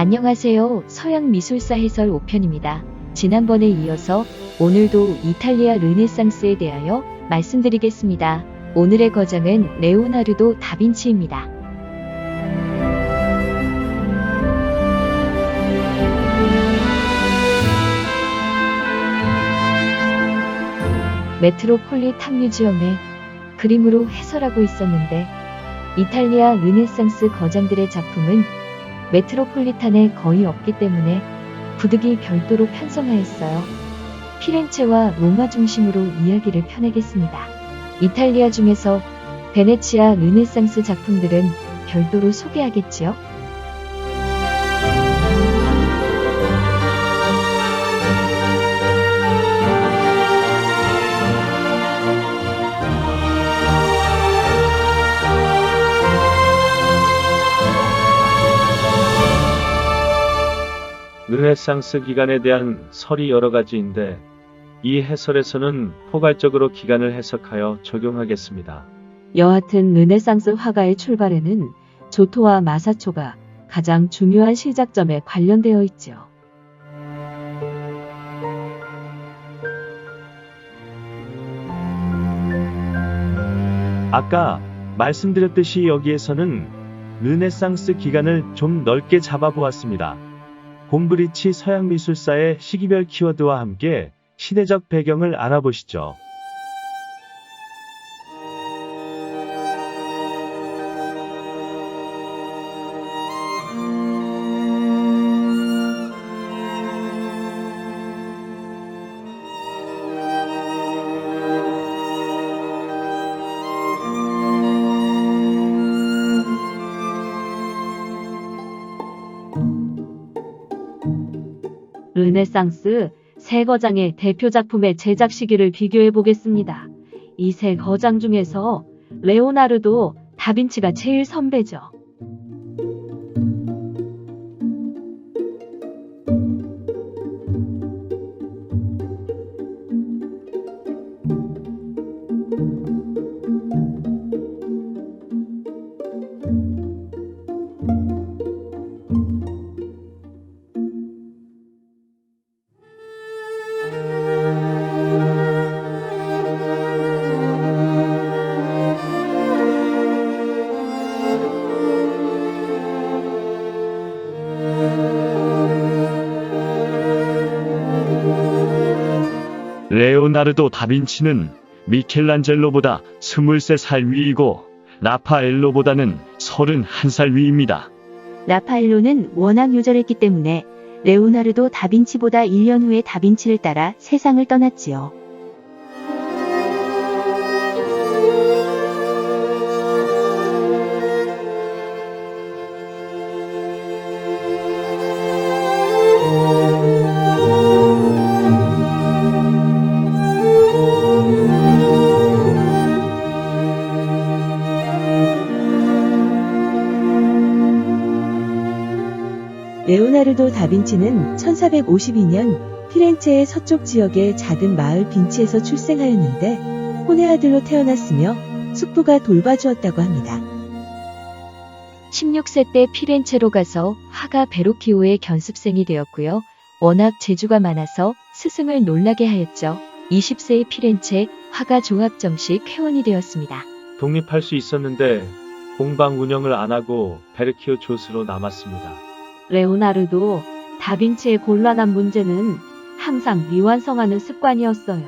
안녕하세요. 서양미술사 해설 5편입니다. 지난번에 이어서 오늘도 이탈리아 르네상스에 대하여 말씀드리겠습니다. 오늘의 거장은 레오나르도 다빈치입니다. 메트로폴리탄 뮤지엄의 그림으로 해설하고 있었는데, 이탈리아 르네상스 거장들의 작품은 메트로폴리탄에 거의 없기 때문에 부득이 별도로 편성하였어요. 피렌체와 로마 중심으로 이야기를 펴내겠습니다. 이탈리아 중에서 베네치아 르네상스 작품들은 별도로 소개하겠지요. 르네상스 기간에 대한 설이 여러 가지인데, 이 해설에서는 포괄적으로 기간을 해석하여 적용하겠습니다. 여하튼 르네상스 화가의 출발에는 조토와 마사초가 가장 중요한 시작점에 관련되어 있지요. 아까 말씀드렸듯이 여기에서는 르네상스 기간을 좀 넓게 잡아보았습니다. 곰브리치 서양미술사의 시기별 키워드와 함께 시대적 배경을 알아보시죠. 르네상스 세 거장의 대표 작품의 제작 시기를 비교해 보겠습니다. 이 세 거장 중에서 레오나르도 다빈치가 제일 선배죠. 레오나르도 다빈치는 미켈란젤로보다 23살 위이고 라파엘로보다는 31살 위입니다. 라파엘로는 워낙 요절했기 때문에 레오나르도 다빈치보다 1년 후에 다빈치를 따라 세상을 떠났지요. 레오나르도 다빈치는 1452년 피렌체의 서쪽 지역의 작은 마을 빈치에서 출생하였는데 혼의 아들로 태어났으며 숙부가 돌봐주었다고 합니다. 16세 때 피렌체로 가서 화가 베로키오의 견습생이 되었고요. 워낙 재주가 많아서 스승을 놀라게 하였죠. 20세의 피렌체 화가 조합 정식 회원이 되었습니다. 독립할 수 있었는데 공방 운영을 안 하고 베르키오 조스로 남았습니다. 레오나르도 다빈치의 곤란한 문제는 항상 미완성하는 습관이었어요.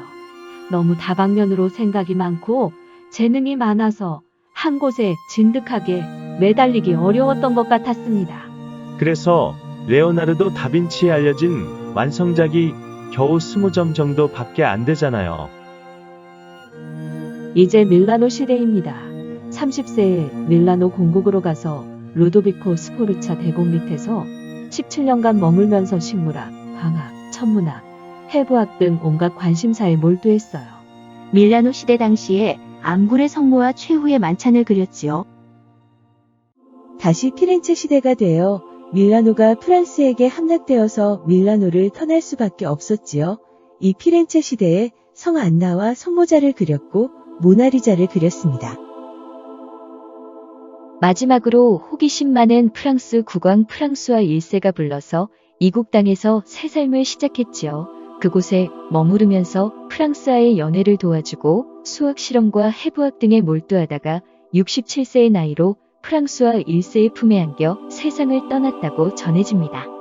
너무 다방면으로 생각이 많고 재능이 많아서 한 곳에 진득하게 매달리기 어려웠던 것 같았습니다. 그래서 레오나르도 다빈치에 알려진 완성작이 겨우 20점 정도 밖에 안 되잖아요. 이제 밀라노 시대입니다. 30세에 밀라노 공국으로 가서 루도비코 스포르차 대공 밑에서 17년간 머물면서 식물학, 광학, 천문학, 해부학 등 온갖 관심사에 몰두했어요. 밀라노 시대 당시에 암굴의 성모와 최후의 만찬을 그렸지요. 다시 피렌체 시대가 되어 밀라노가 프랑스에게 함락되어서 밀라노를 떠날 수밖에 없었지요. 이 피렌체 시대에 성 안나와 성모자를 그렸고 모나리자를 그렸습니다. 마지막으로 호기심 많은 프랑스 국왕 프랑수아 1세가 불러서 이국 땅에서 새 삶을 시작했지요. 그곳에 머무르면서 프랑스와의 연애를 도와주고 수학 실험과 해부학 등에 몰두하다가 67세의 나이로 프랑수아 1세의 품에 안겨 세상을 떠났다고 전해집니다.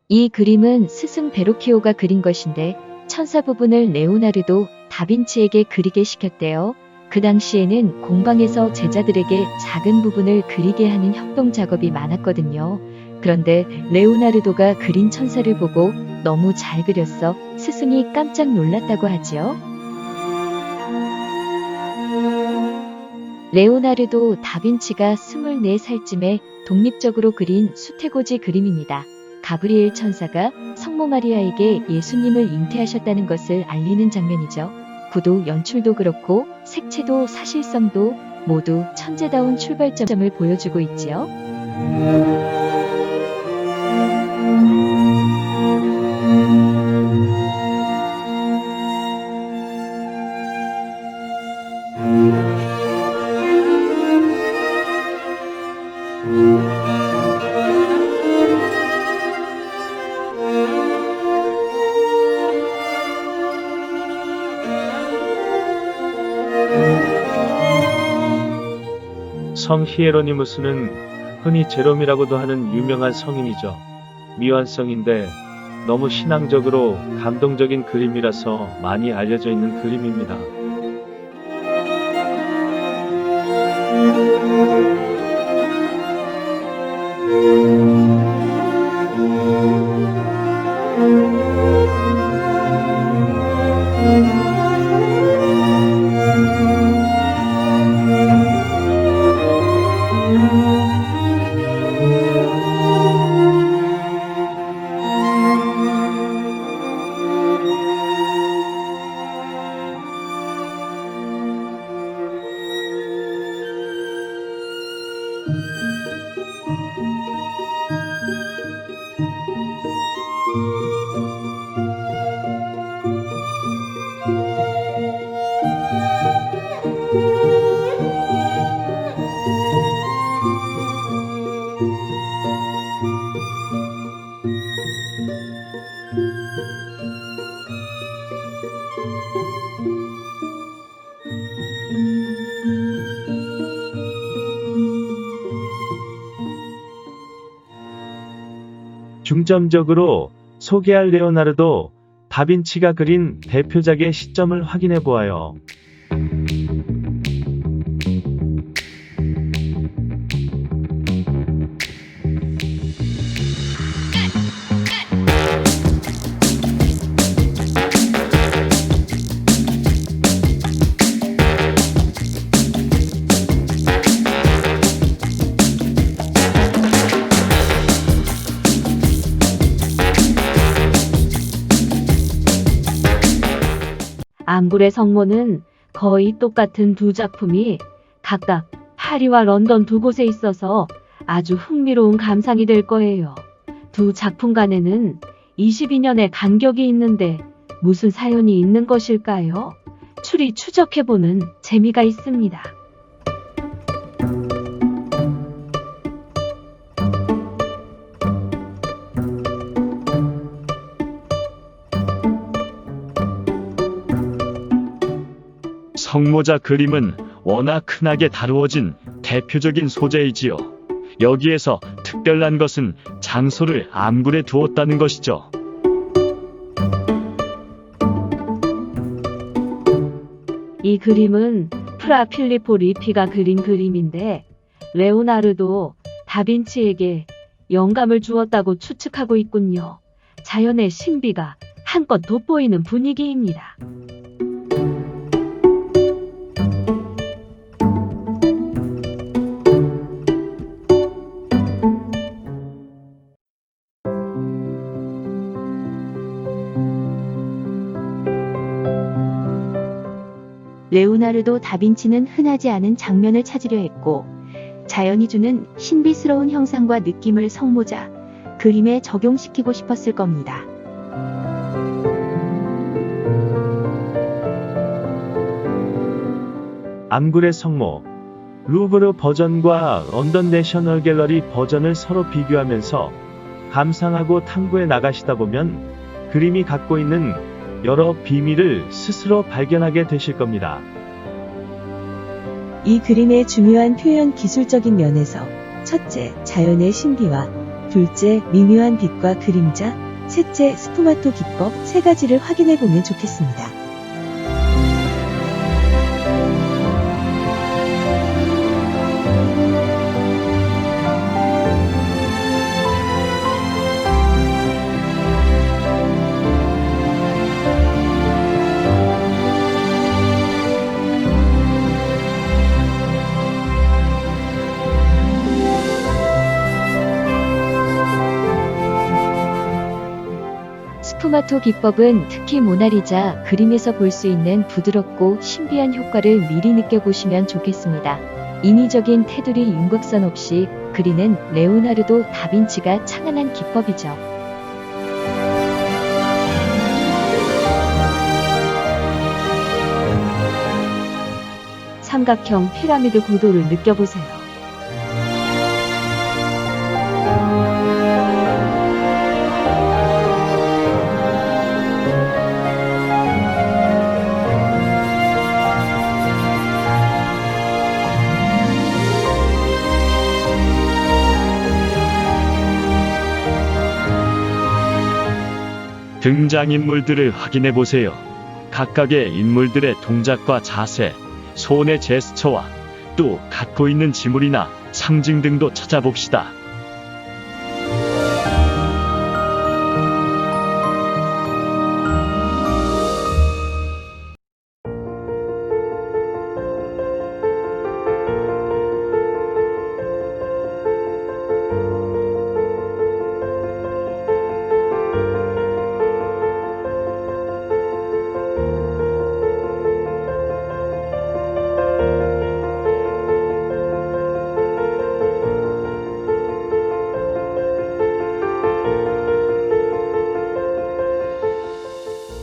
이 그림은 스승 베로키오가 그린 것인데 천사 부분을 레오나르도 다빈치에게 그리게 시켰대요. 그 당시에는 공방에서 제자들에게 작은 부분을 그리게 하는 협동 작업이 많았거든요. 그런데 레오나르도가 그린 천사를 보고 너무 잘 그렸어 스승이 깜짝 놀랐다고 하지요. 레오나르도 다빈치가 24살쯤에 독립적으로 그린 수태고지 그림입니다. 가브리엘 천사가 성모 마리아에게 예수님을 잉태하셨다는 것을 알리는 장면이죠. 구도 연출도 그렇고 색채도 사실성도 모두 천재다운 출발점을 보여주고 있지요. 성 히에로니무스는 흔히 제롬이라고도 하는 유명한 성인이죠. 미완성인데 너무 신앙적으로 감동적인 그림이라서 많이 알려져 있는 그림입니다. 중점적으로 소개할 레오나르도 다빈치가 그린 대표작의 시점을 확인해 보아요. 앙굴의 성모는 거의 똑같은 두 작품이 각각 파리와 런던 두 곳에 있어서 아주 흥미로운 감상이 될 거예요. 두 작품 간에는 22년의 간격이 있는데 무슨 사연이 있는 것일까요? 추적해보는 재미가 있습니다. 성모자 그림은 워낙 흔하게 다루어진 대표적인 소재이지요. 여기에서 특별한 것은 장소를 암굴에 두었다는 것이죠. 이 그림은 프라 필리포 리피가 그린 그림인데 레오나르도 다빈치에게 영감을 주었다고 추측하고 있군요. 자연의 신비가 한껏 돋보이는 분위기입니다. 레오나르도 다빈치는 흔하지 않은 장면을 찾으려 했고 자연이 주는 신비스러운 형상과 느낌을 성모자 그림에 적용시키고 싶었을 겁니다. 암굴의 성모, 루브르 버전과 런던 내셔널 갤러리 버전을 서로 비교하면서 감상하고 탐구해 나가시다 보면 그림이 갖고 있는 여러 비밀을 스스로 발견하게 되실 겁니다. 이 그림의 중요한 표현 기술적인 면에서 첫째, 자연의 신비와 둘째, 미묘한 빛과 그림자. 셋째, 스푸마토 기법. 세 가지를 확인해 보면 좋겠습니다. 스푸마토 기법은 특히 모나리자 그림에서 볼 수 있는 부드럽고 신비한 효과를 미리 느껴보시면 좋겠습니다. 인위적인 테두리 윤곽선 없이 그리는 레오나르도 다빈치가 창안한 기법이죠. 삼각형 피라미드 고도를 느껴보세요. 등장인물들을 확인해 보세요. 각각의 인물들의 동작과 자세, 손의 제스처와 또 갖고 있는 지물이나 상징 등도 찾아봅시다.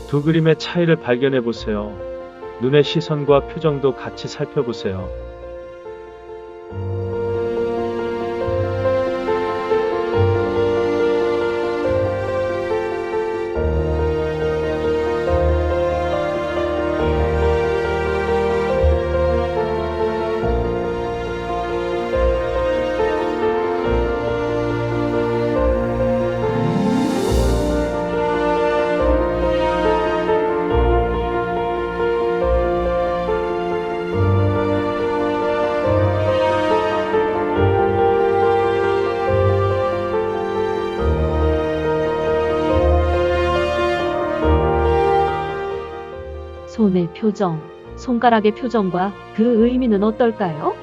두 그림의 차이를 발견해 보세요. 눈의 시선과 표정도 같이 살펴보세요. 손의 표정, 손가락의 표정과 그 의미는 어떨까요?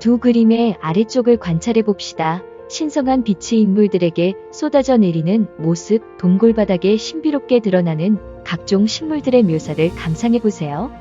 두 그림의 아래쪽을 관찰해 봅시다. 신성한 빛이 인물들에게 쏟아져 내리는 모습, 동굴바닥에 신비롭게 드러나는 각종 식물들의 묘사를 감상해 보세요.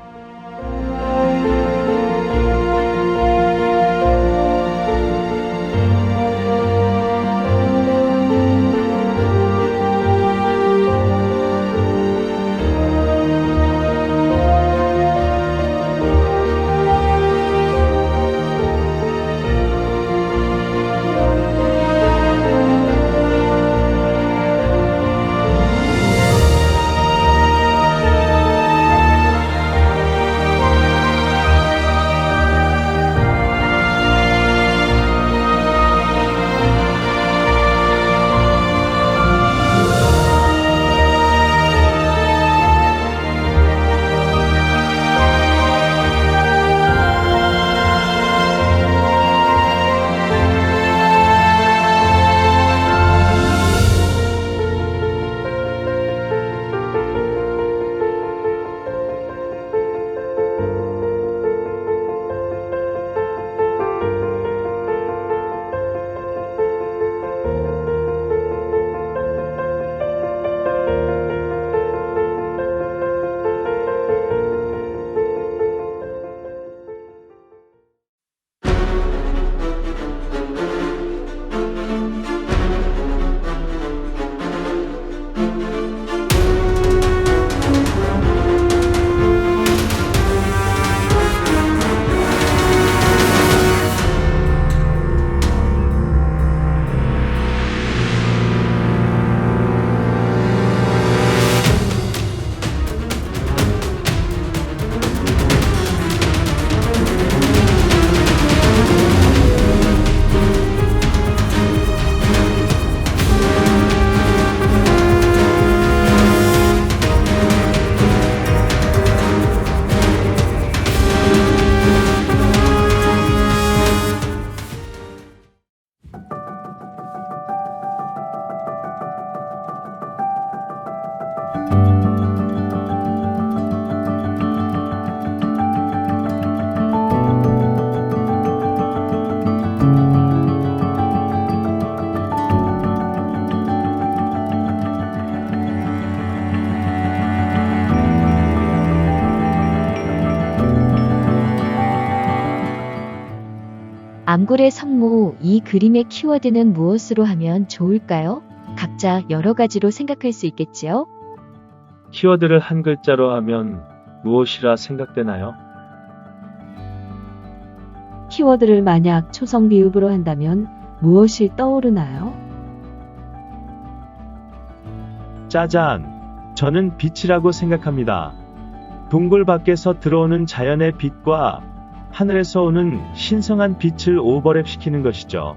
암굴의 성모, 이 그림의 키워드는 무엇으로 하면 좋을까요? 각자 여러 가지로 생각할 수 있겠지요? 키워드를 한 글자로 하면 무엇이라 생각되나요? 키워드를 만약 초성 비읍으로 한다면 무엇이 떠오르나요? 짜잔! 저는 빛이라고 생각합니다. 동굴 밖에서 들어오는 자연의 빛과 하늘에서 오는 신성한 빛을 오버랩시키는 것이죠.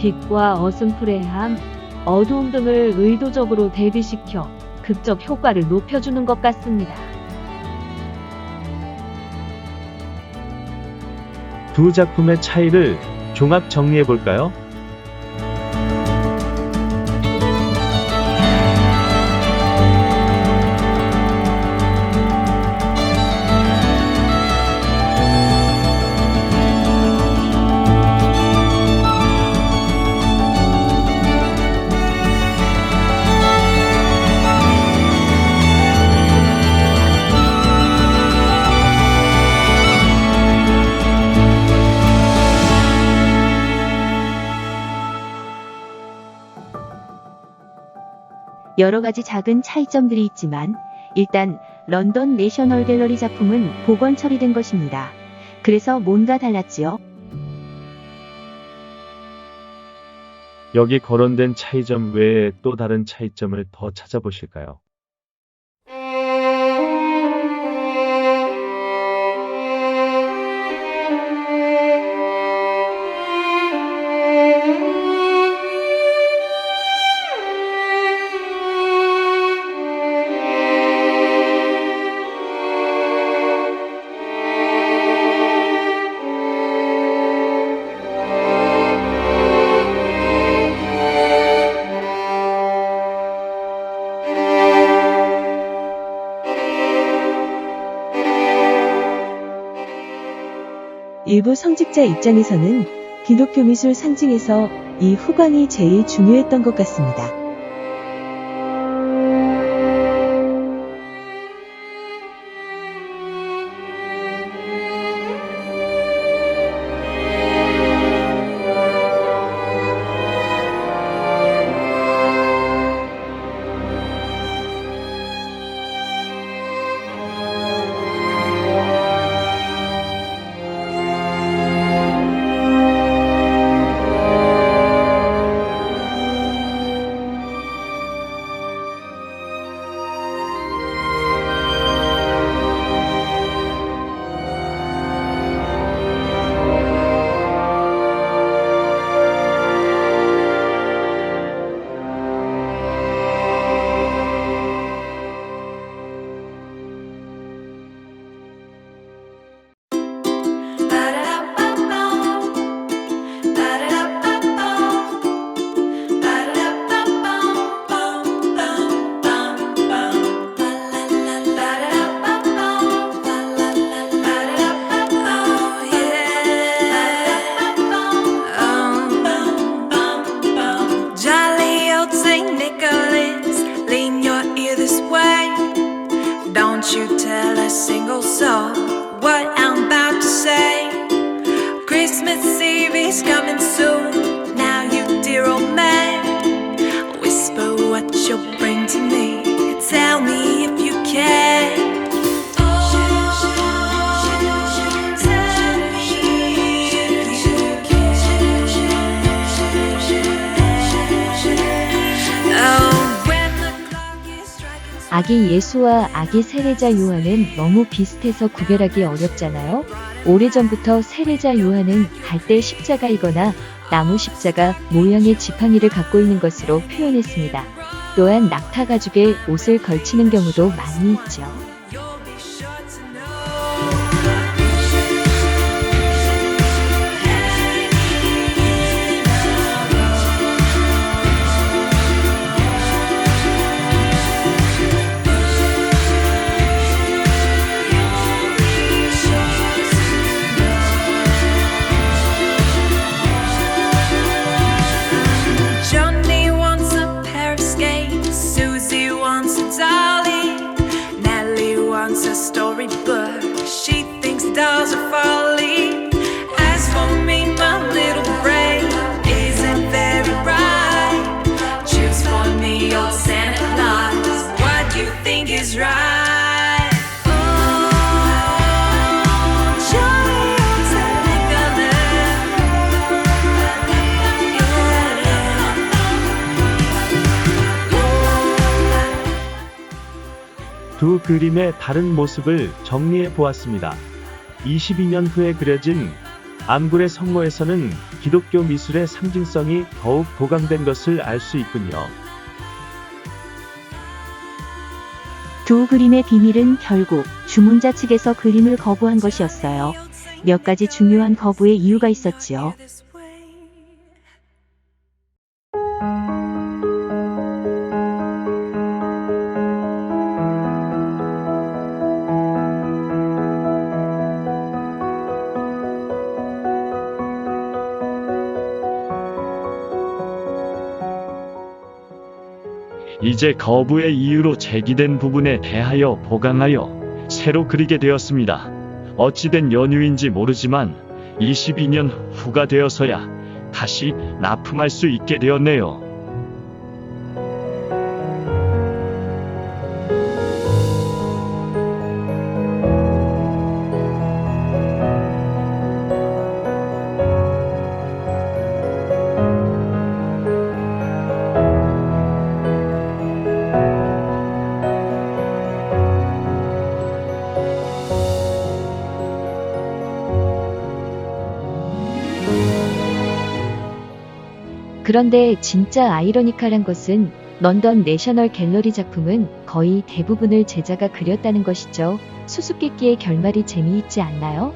빛과 어슴풀의 함, 어두움 등을 의도적으로 대비시켜 극적 효과를 높여주는 것 같습니다. 두 작품의 차이를 종합 정리해 볼까요? 여러 가지 작은 차이점들이 있지만 일단 런던 내셔널 갤러리 작품은 복원 처리된 것입니다. 그래서 뭔가 달랐지요. 여기 거론된 차이점 외에 또 다른 차이점을 더 찾아보실까요? 일부 성직자 입장에서는 기독교 미술 상징에서 이 후광이 제일 중요했던 것 같습니다. you tell a single soul what I'm about to say. Christmas Eve is coming soon. Now you dear old man, whisper what you'll bring to me. Tell me if you can. 아기 예수와 아기 세례자 요한은 너무 비슷해서 구별하기 어렵잖아요. 오래전부터 세례자 요한은 갈대 십자가이거나 나무 십자가 모양의 지팡이를 갖고 있는 것으로 표현했습니다. 또한 낙타 가죽에 옷을 걸치는 경우도 많이 있죠. You'll be sure to know. Johnny wants a pair of skates, Susie wants a dolly, Nellie wants a storybook, she thinks dolls are folly. As for me, my little brain isn't very bright. Choose for me, old Santa Claus, what do you think is right? Oh, Johnny wants a 두 그림의 다른 모습을 정리해 보았습니다. 22년 후에 그려진 암굴의 성모에서는 기독교 미술의 상징성이 더욱 보강된 것을 알 수 있군요. 두 그림의 비밀은 결국 주문자 측에서 그림을 거부한 것이었어요. 몇 가지 중요한 거부의 이유가 있었지요. this way. 이제 거부의 이유로 제기된 부분에 대하여 보강하여 새로 그리게 되었습니다. 어찌된 연유인지 모르지만 22년 후가 되어서야 다시 납품할 수 있게 되었네요. 그런데 진짜 아이러니컬한 것은 런던 내셔널 갤러리 작품은 거의 대부분을 제자가 그렸다는 것이죠. 수수께끼의 결말이 재미있지 않나요?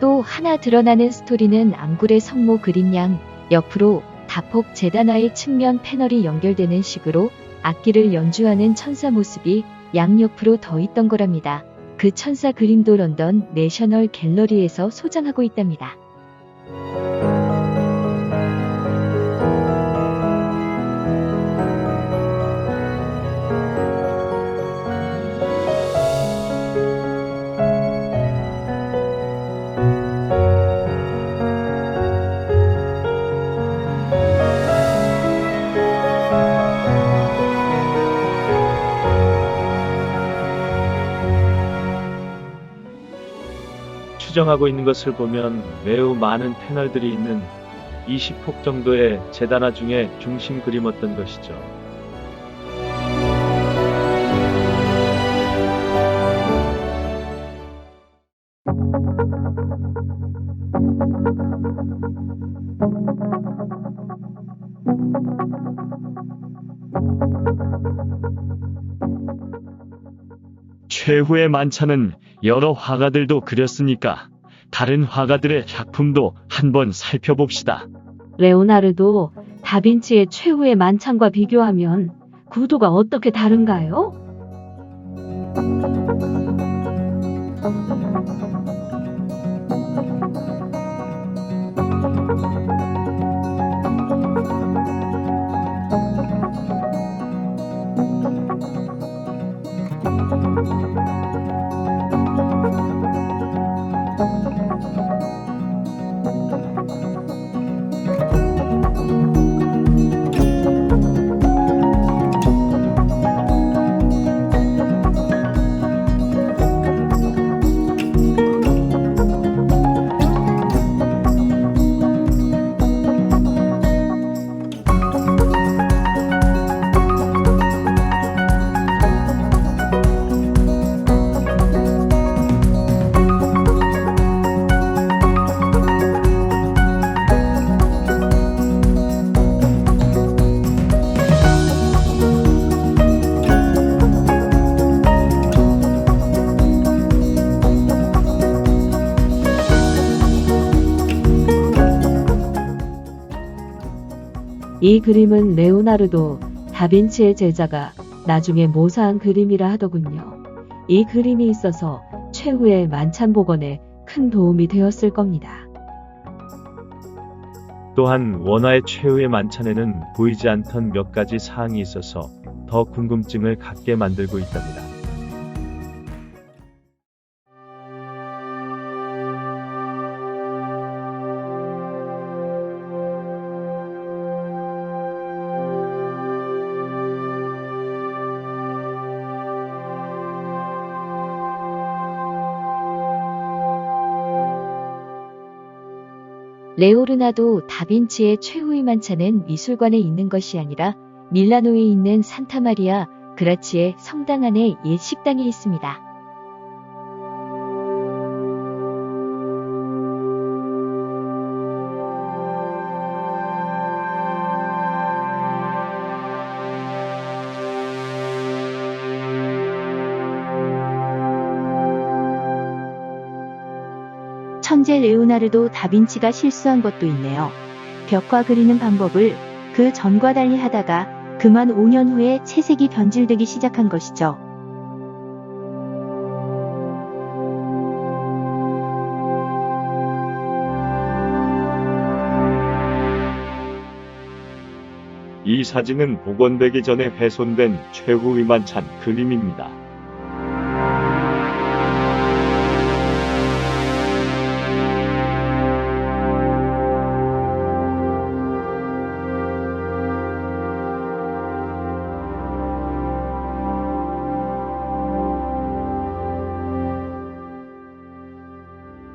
또 하나 드러나는 스토리는 암굴의 성모 그린 양 옆으로 다폭 재단와의 측면 패널이 연결되는 식으로 악기를 연주하는 천사 모습이 양옆으로 더 있던 거랍니다. 그 천사 그림도 런던 내셔널 갤러리에서 소장하고 있답니다. 추정하고 있는 것을 보면 매우 많은 패널들이 있는 20폭 정도의 재단화 중에 중심 그림 어떤 것이죠. 최후의 만찬은 여러 화가들도 그렸으니까 다른 화가들의 작품도 한번 살펴봅시다. 레오나르도 다빈치의 최후의 만찬과 비교하면 구도가 어떻게 다른가요? 이 그림은 레오나르도 다빈치의 제자가 나중에 모사한 그림이라 하더군요. 이 그림이 있어서 최후의 만찬 복원에 큰 도움이 되었을 겁니다. 또한 원화의 최후의 만찬에는 보이지 않던 몇 가지 사항이 있어서 더 궁금증을 갖게 만들고 있답니다. 레오르나도 다빈치의 최후의 만찬은 미술관에 있는 것이 아니라 밀라노에 있는 산타 마리아 그라치의 성당 안에 옛 식당에 있습니다. 천재 레오나르도 다빈치가 실수한 것도 있네요. 벽화 그리는 방법을 그 전과 달리 하다가 그만 5년 후에 채색이 변질되기 시작한 것이죠. 이 사진은 복원되기 전에 훼손된 최후의 만찬 그림입니다.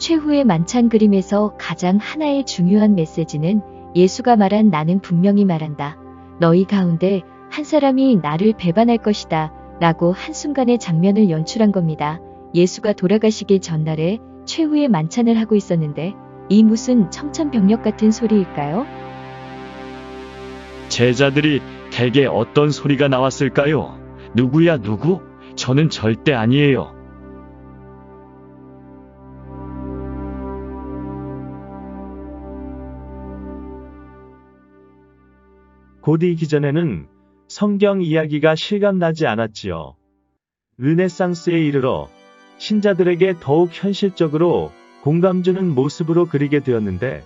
최후의 만찬 그림에서 가장 하나의 중요한 메시지는 예수가 말한 나는 분명히 말한다. 너희 가운데 한 사람이 나를 배반할 것이다. 라고 한순간의 장면을 연출한 겁니다. 예수가 돌아가시기 전날에 최후의 만찬을 하고 있었는데 이 무슨 청천벽력 같은 소리일까요? 제자들이 대개 어떤 소리가 나왔을까요? 누구야 누구? 저는 절대 아니에요. 고디 기전에는 성경 이야기가 실감나지 않았지요. 르네상스에 이르러 신자들에게 더욱 현실적으로 공감 주는 모습으로 그리게 되었는데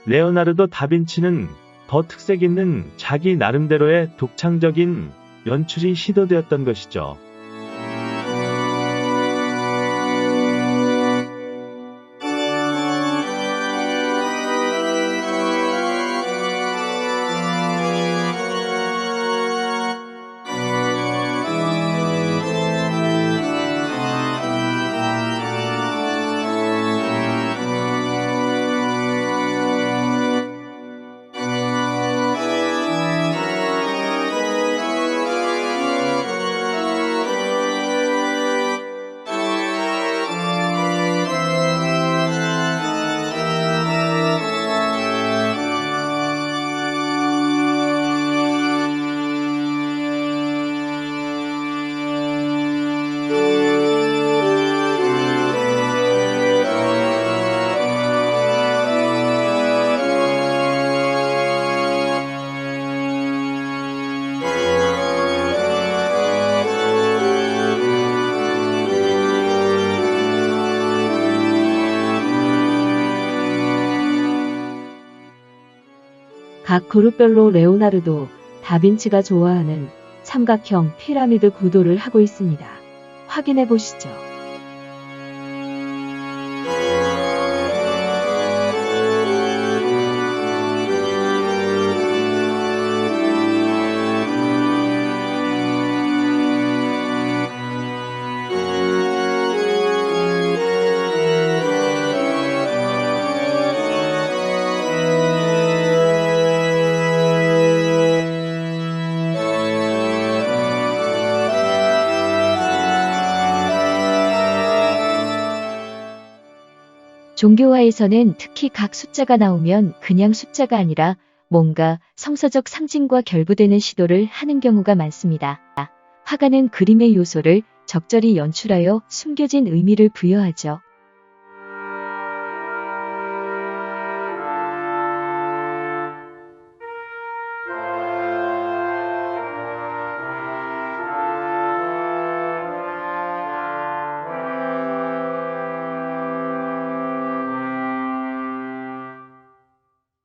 레오나르도 다빈치는 더 특색 있는 자기 나름대로의 독창적인 연출이 시도되었던 것이죠. 각 그룹별로 레오나르도 다빈치가 좋아하는 삼각형 피라미드 구도를 하고 있습니다. 확인해 보시죠. 종교화에서는 특히 각 숫자가 나오면 그냥 숫자가 아니라 뭔가 성서적 상징과 결부되는 시도를 하는 경우가 많습니다. 화가는 그림의 요소를 적절히 연출하여 숨겨진 의미를 부여하죠.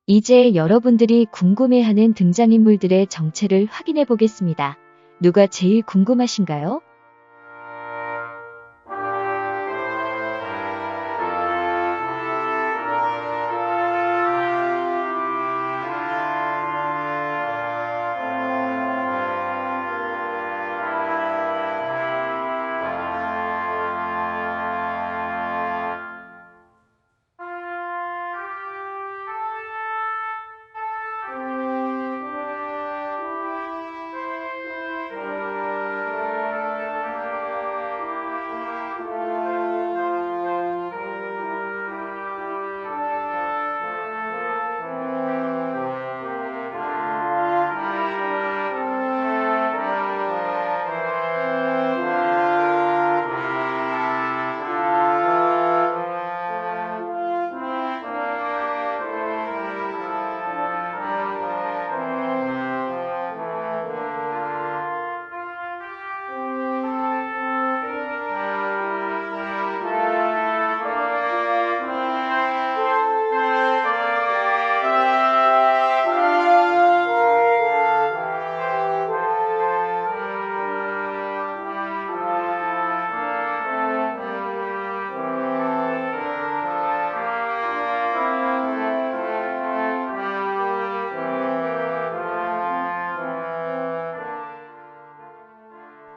이제 여러분들이 궁금해하는 등장인물들의 정체를 확인해 보겠습니다. 누가 제일 궁금하신가요?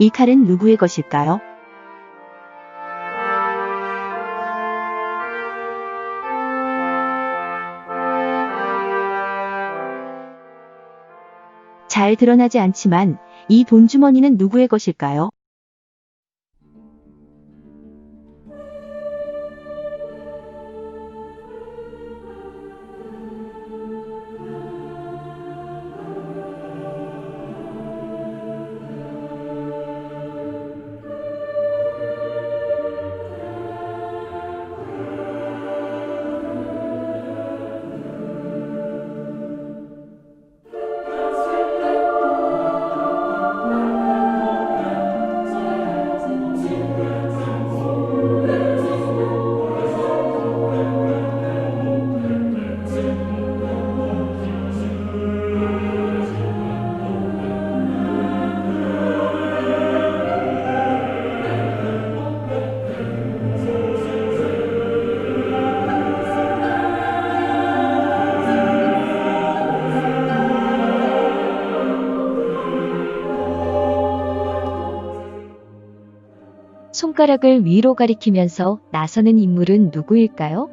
이 칼은 누구의 것일까요? 잘 드러나지 않지만 이 돈주머니는 누구의 것일까요? 손가락을 위로 가리키면서 나서는 인물은 누구일까요?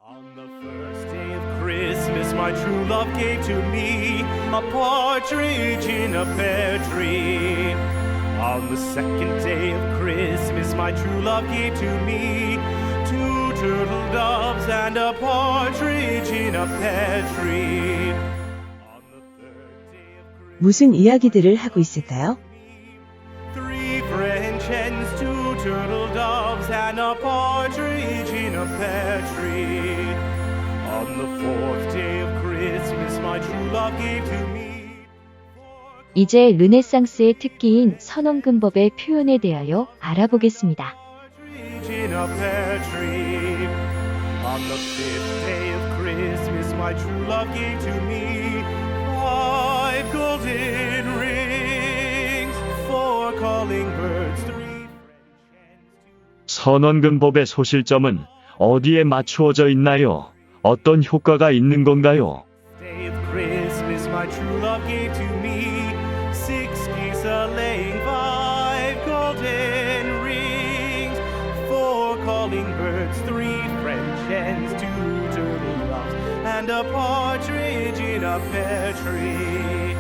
On the first day of Christmas, my true love gave to me a partridge in a pear tree. On the second day of Christmas, my true love gave to me two turtle doves and a partridge in a pear tree. On the third day of Christmas, 무슨 이야기들을 하고 있을까요? three French hens, two turtle doves, and a partridge in a pear tree. On the fourth day of Christmas, my true love gave to me. 이제 르네상스의 특기인 선언근법의 표현에 대하여 알아보겠습니다. Partridge in a pear tree. On the fifth day of Christmas, my true love gave to me five golden rings, four calling birds, three French hens, 선언근법의 소실점은 어디에 맞추어져 있나요? 어떤 효과가 있는 건가요? day of Christmas, my true love gave to me six geese a laying, five golden rings, four calling birds, three French hens, two turtle doves, and a partridge in a pear tree.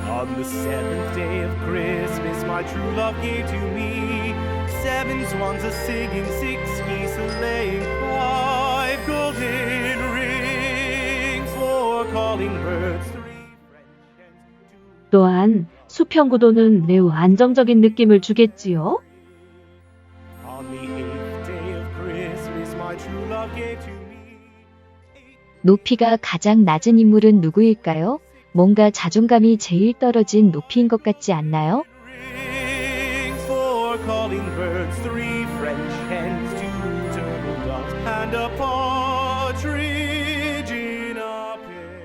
On the seventh day of Christmas, my true love gave to me seven swans a singing, six geese a laying, five golden rings, four calling birds, three French hens, two 또한 수평 구도는 매우 안정적인 느낌을 주겠지요? On the 8th day of Christmas, my true love gave to me. 높이가 가장 낮은 인물은 누구일까요? 뭔가 자존감이 제일 떨어진 높이인 것 같지 않나요? Rings, 4 calling birds, 3 French hens, 2 turtle doves, and a partridge in a pear.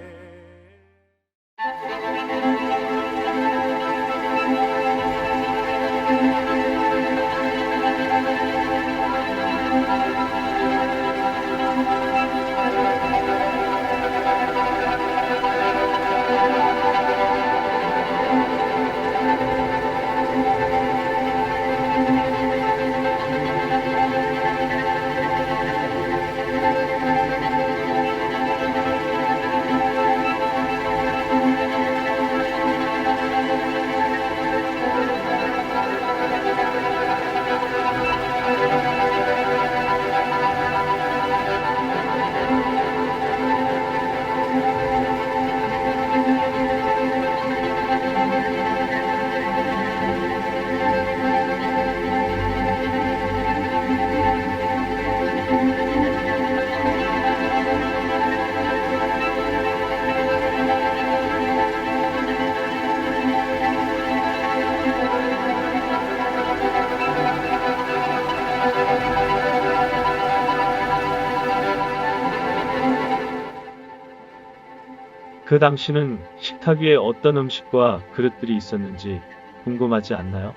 그 당시는 식탁 위에 어떤 음식과 그릇들이 있었는지 궁금하지 않나요?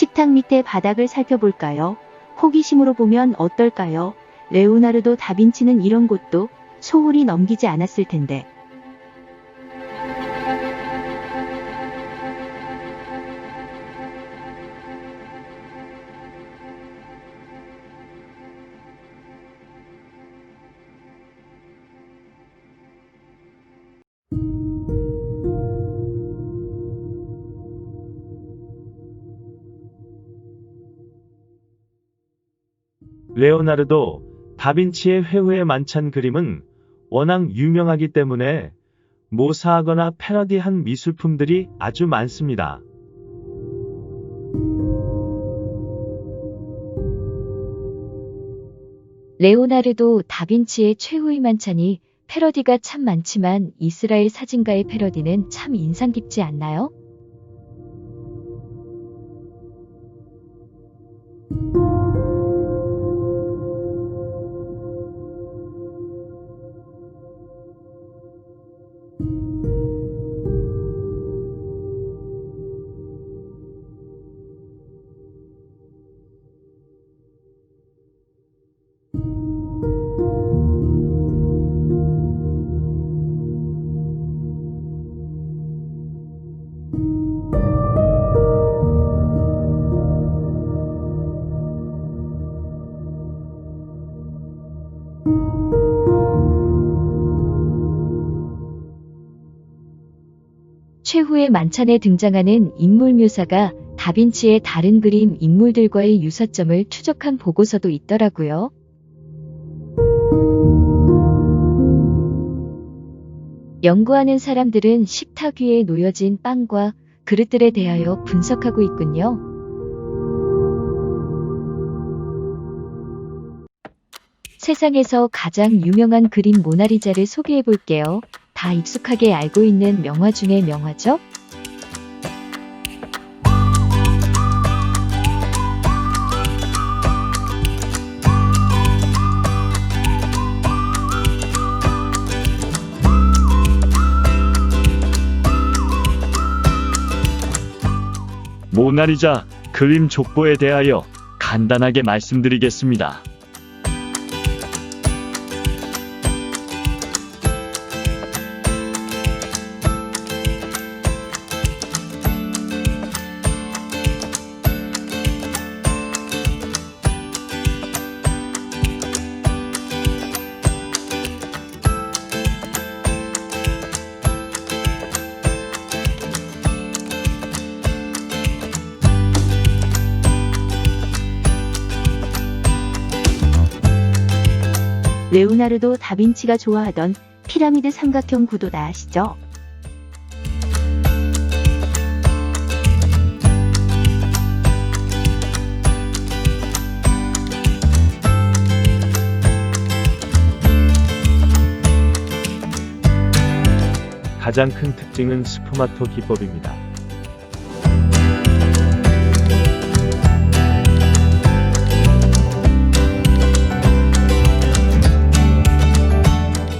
식탁 밑에 바닥을 살펴볼까요? 호기심으로 보면 어떨까요? 레오나르도 다빈치는 이런 곳도 소홀히 넘기지 않았을 텐데. 레오나르도 다빈치의 회후의 만찬 그림은 워낙 유명하기 때문에 모사하거나 패러디한 미술품들이 아주 많습니다. 레오나르도 다빈치의 최후의 만찬이 패러디가 참 많지만 이스라엘 사진가의 패러디는 참 인상 깊지 않나요? 최후의 만찬에 등장하는 인물 묘사가 다빈치의 다른 그림 인물들과의 유사점을 추적한 보고서도 있더라고요. 연구하는 사람들은 식탁 위에 놓여진 빵과 그릇들에 대하여 분석하고 있군요. 세상에서 가장 유명한 그림 모나리자를 소개해 볼게요. 다 익숙하게 알고 있는 명화 중의 명화죠? 모나리자 그림 족보에 대하여 간단하게 말씀드리겠습니다. 레오나르도 다빈치가 좋아하던 피라미드 삼각형 구도다 아시죠? 가장 큰 특징은 스푸마토 기법입니다.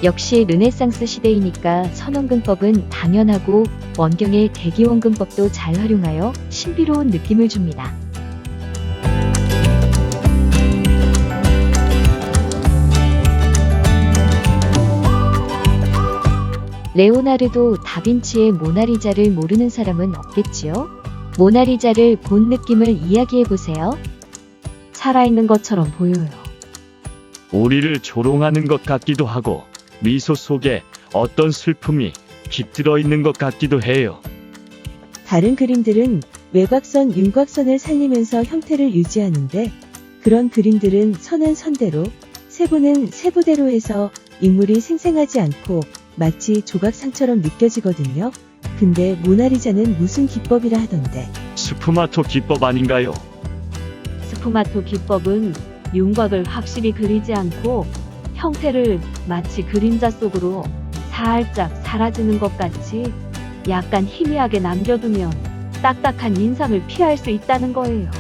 역시 르네상스 시대이니까 선원근법은 당연하고 원경의 대기원근법도 잘 활용하여 신비로운 느낌을 줍니다. 레오나르도 다빈치의 모나리자를 모르는 사람은 없겠지요? 모나리자를 본 느낌을 이야기해보세요. 살아있는 것처럼 보여요. 우리를 조롱하는 것 같기도 하고 미소 속에 어떤 슬픔이 깃들어 있는 것 같기도 해요. 다른 그림들은 외곽선, 윤곽선을 살리면서 형태를 유지하는데 그런 그림들은 선은 선대로, 세부는 세부대로 해서 인물이 생생하지 않고 마치 조각상처럼 느껴지거든요. 근데 모나리자는 무슨 기법이라 하던데. 스푸마토 기법 아닌가요? 스푸마토 기법은 윤곽을 확실히 그리지 않고 형태를 마치 그림자 속으로 살짝 사라지는 것 같이 약간 희미하게 남겨두면 딱딱한 인상을 피할 수 있다는 거예요.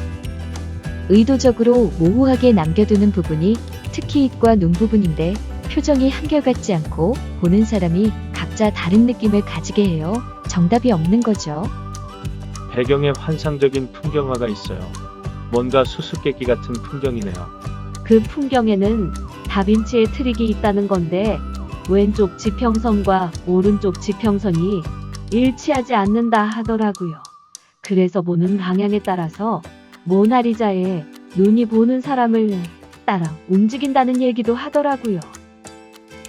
의도적으로 모호하게 남겨두는 부분이 특히 입과 눈 부분인데 표정이 한결같지 않고 보는 사람이 각자 다른 느낌을 가지게 해요. 정답이 없는 거죠. 배경에 환상적인 풍경화가 있어요. 뭔가 수수께끼 같은 풍경이네요. 그 풍경에는 다빈치의 트릭이 있다는 건데 왼쪽 지평선과 오른쪽 지평선이 일치하지 않는다 하더라고요. 그래서 보는 방향에 따라서 모나리자의 눈이 보는 사람을 따라 움직인다는 얘기도 하더라고요.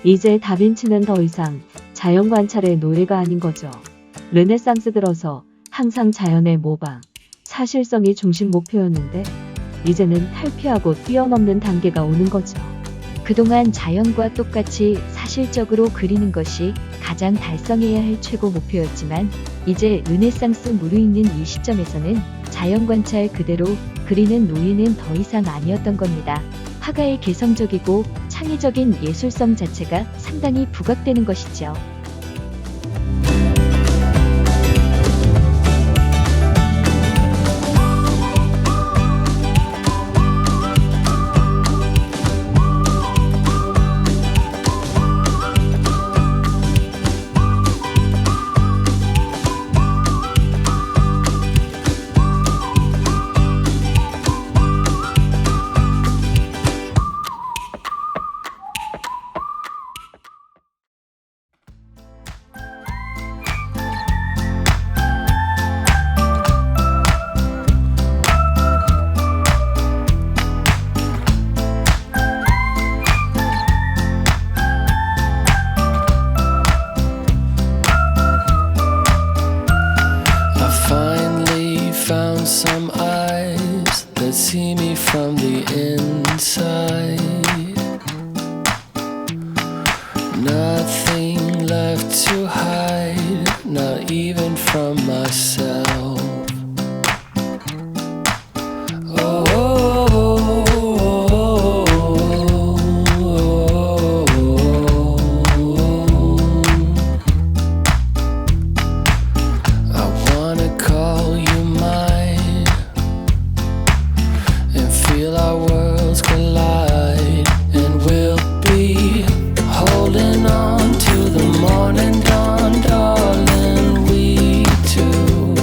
이제 다빈치는 더 이상 자연 관찰의 노예가 아닌 거죠. 르네상스 들어서 항상 자연의 모방, 사실성이 중심 목표였는데 이제는 탈피하고 뛰어넘는 단계가 오는 거죠. 그동안 자연과 똑같이 사실적으로 그리는 것이 가장 달성해야 할 최고 목표였지만 이제 르네상스 무르익는 이 시점에서는 자연 관찰 그대로 그리는 노예는 더 이상 아니었던 겁니다. 화가의 개성적이고 창의적인 예술성 자체가 상당히 부각되는 것이죠. found some eyes that see me from the inside. Nothing left to hide, not even from myself. Oh, I wanna call you mine and feel our worlds collide, and we'll be holding on to the morning dawn, darling. We two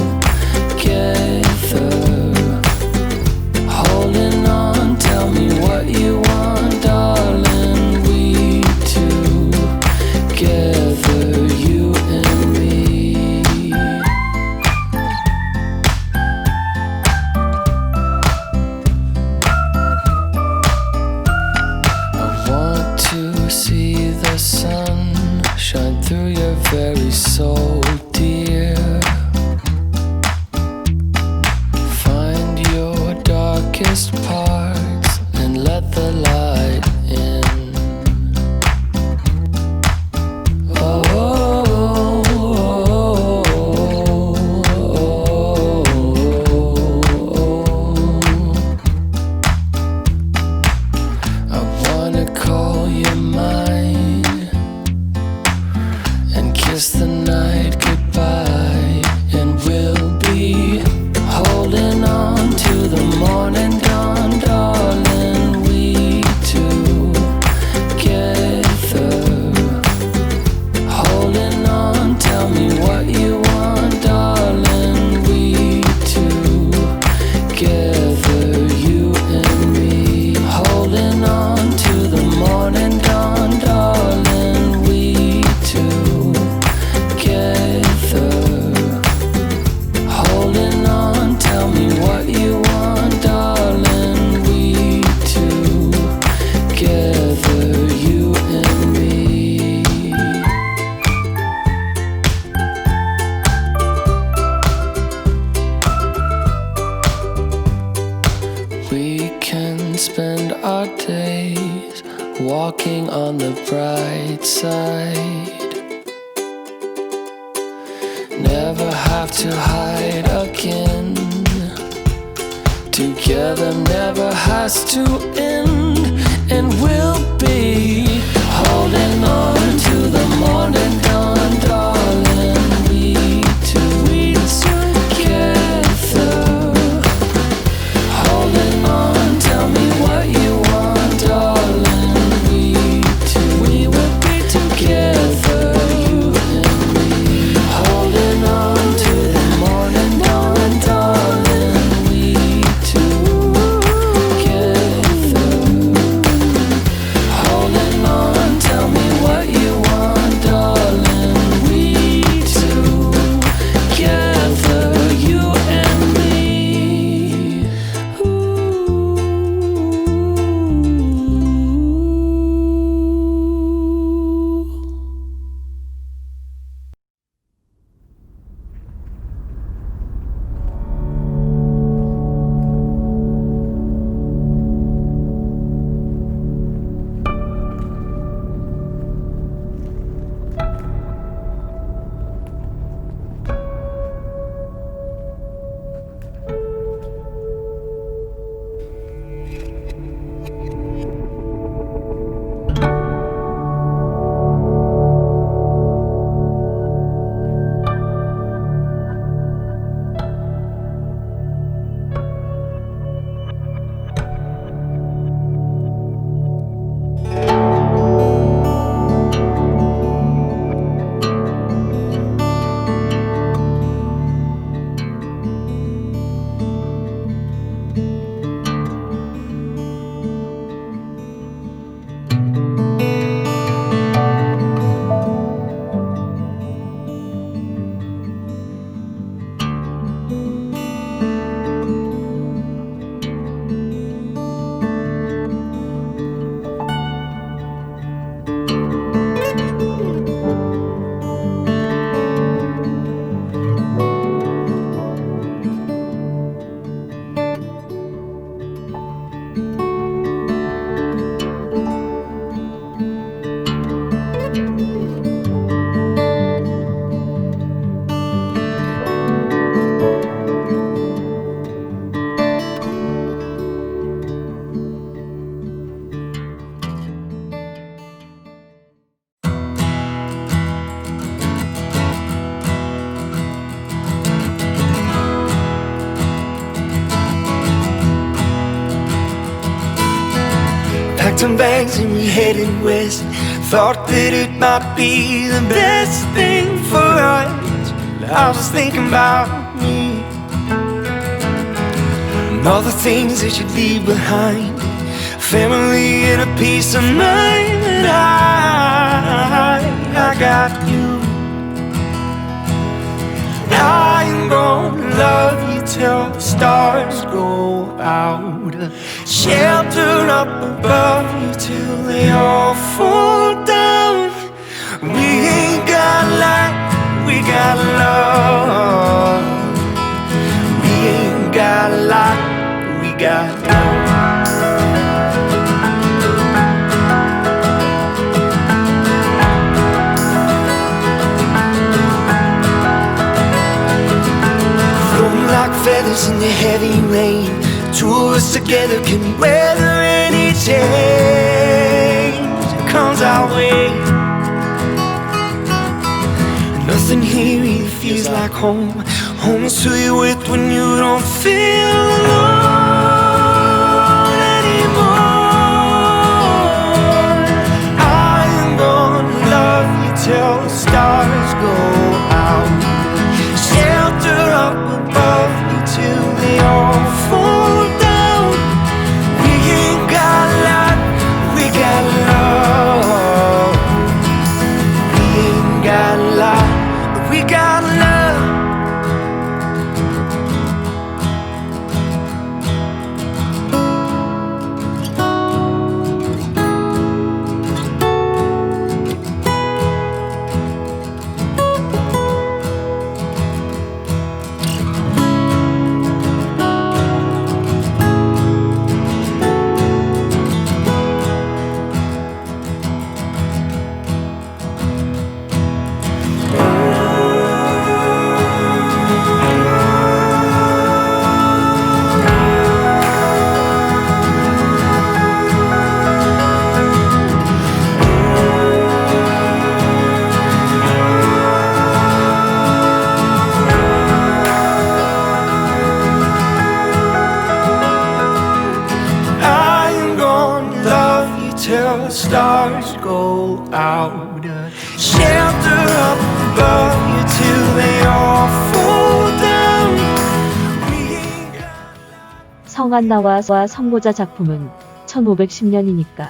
walking on the bright side. Never have to hide again. Together never has to end. And we'll be holding on to the morning dawn, darling. We together. Holding on, tell me what you want, darling. We will be together, you and me. Holding on to the morning dawn, darling. We together. Holding on, tell me what you want, darling. We together, you and me. Packed some bags and we headed west. Thought that it might be the best thing for us. I was thinking about me and all the things that you'd leave behind. Family and a peace of mind. And I got you. I am gonna love you till the stars go out. Shelter up above you till they all fall down. We ain't got light, we got love. We ain't got light, we got love. Like feathers in the heavy rain, two of us together can weather any change that comes our way. Nothing here really feels like home. Home is who you're with when you don't feel alone anymore. I am gonna love you till the stars go out. Shelter up above you till they all fall down. We ain't got light, we got love. We ain't got light, we got love. stars go out. Shelter up above you till they all fall down. We ain't got 성안나와 선고자 작품은 1510년이니까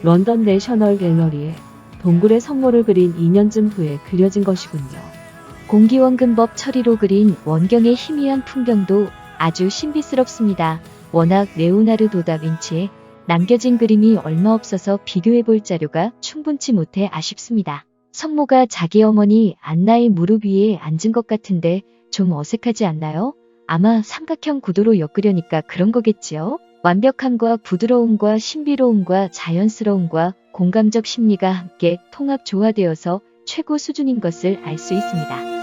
런던 내셔널 갤러리에 동굴의 성모를 그린 2년쯤 후에 그려진 것이군요. 공기원근법 처리로 그린 원경의 희미한 풍경도 아주 신비스럽습니다. 워낙 레오나르도 다빈치의 남겨진 그림이 얼마 없어서 비교해볼 자료가 충분치 못해 아쉽습니다. 성모가 자기 어머니 안나의 무릎 위에 앉은 것 같은데 좀 어색하지 않나요? 아마 삼각형 구도로 엮으려니까 그런 거겠지요? 완벽함과 부드러움과 신비로움과 자연스러움과 공감적 심리가 함께 통합 조화되어서 최고 수준인 것을 알 수 있습니다.